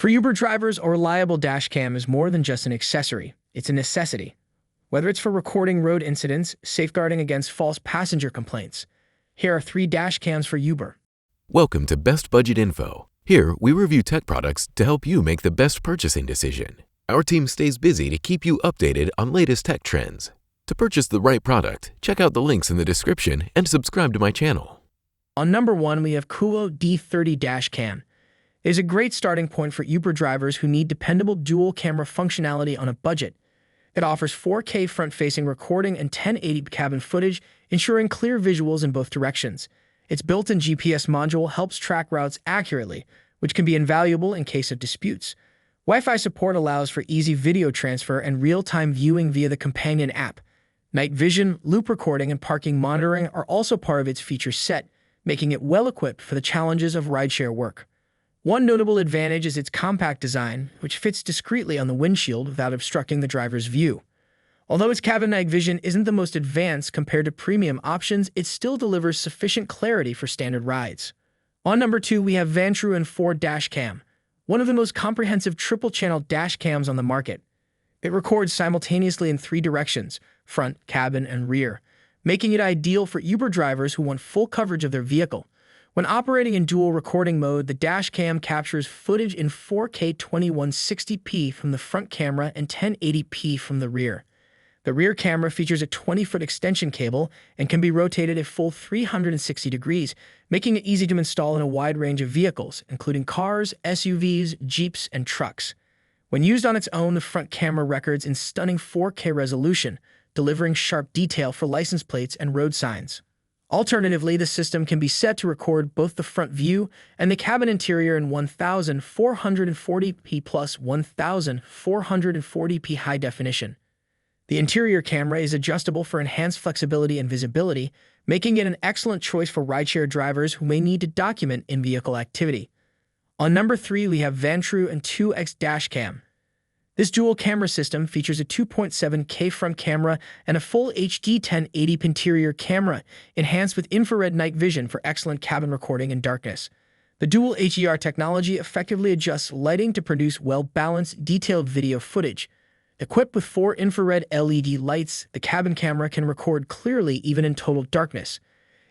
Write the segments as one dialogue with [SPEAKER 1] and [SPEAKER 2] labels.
[SPEAKER 1] For Uber drivers, a reliable dash cam is more than just an accessory. It's a necessity. Whether it's for recording road incidents, safeguarding against false passenger complaints. Here are 3 dash cams for Uber.
[SPEAKER 2] Welcome to Best Budget Info. Here, we review tech products to help you make the best purchasing decision. Our team stays busy to keep you updated on latest tech trends. To purchase the right product, check out the links in the description and subscribe to my channel.
[SPEAKER 1] On number 1, we have Cooau D30 dash cam. It is a great starting point for Uber drivers who need dependable dual-camera functionality on a budget. It offers 4K front-facing recording and 1080p cabin footage, ensuring clear visuals in both directions. Its built-in GPS module helps track routes accurately, which can be invaluable in case of disputes. Wi-Fi support allows for easy video transfer and real-time viewing via the companion app. Night vision, loop recording, and parking monitoring are also part of its feature set, making it well-equipped for the challenges of rideshare work. One notable advantage is its compact design, which fits discreetly on the windshield without obstructing the driver's view. Although its cabin night vision isn't the most advanced compared to premium options, it still delivers sufficient clarity for standard rides. On number 2, we have Vantrue N4 dash cam, one of the most comprehensive triple-channel dash cams on the market. It records simultaneously in 3 directions, front, cabin, and rear, making it ideal for Uber drivers who want full coverage of their vehicle. When operating in dual recording mode, the dash cam captures footage in 4K 2160p from the front camera and 1080p from the rear. The rear camera features a 20-foot extension cable and can be rotated a full 360 degrees, making it easy to install in a wide range of vehicles, including cars, SUVs, Jeeps, and trucks. When used on its own, the front camera records in stunning 4K resolution, delivering sharp detail for license plates and road signs. Alternatively, the system can be set to record both the front view and the cabin interior in 1440p plus 1440p high definition. The interior camera is adjustable for enhanced flexibility and visibility, making it an excellent choice for rideshare drivers who may need to document in-vehicle activity. On number 3, we have Vantrue N2X dash cam. This dual camera system features a 2.7K front camera and a full HD 1080p interior camera, enhanced with infrared night vision for excellent cabin recording in darkness. The dual HDR technology effectively adjusts lighting to produce well-balanced, detailed video footage. Equipped with 4 infrared LED lights, the cabin camera can record clearly even in total darkness.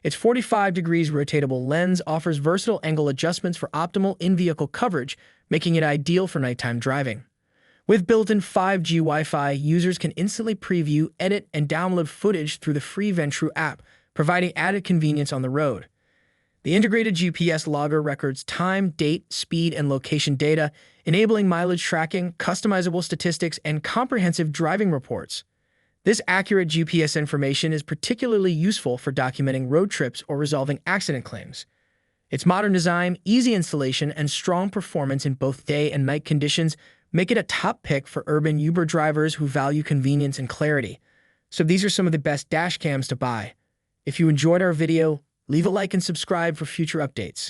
[SPEAKER 1] Its 45 degrees rotatable lens offers versatile angle adjustments for optimal in-vehicle coverage, making it ideal for nighttime driving. With built-in 5G Wi-Fi, users can instantly preview, edit, and download footage through the free Vantrue app, providing added convenience on the road. The integrated GPS logger records time, date, speed, and location data, enabling mileage tracking, customizable statistics, and comprehensive driving reports. This accurate GPS information is particularly useful for documenting road trips or resolving accident claims. Its modern design, easy installation, and strong performance in both day and night conditions make it a top pick for urban Uber drivers who value convenience and clarity. So these are some of the best dash cams to buy. If you enjoyed our video, leave a like and subscribe for future updates.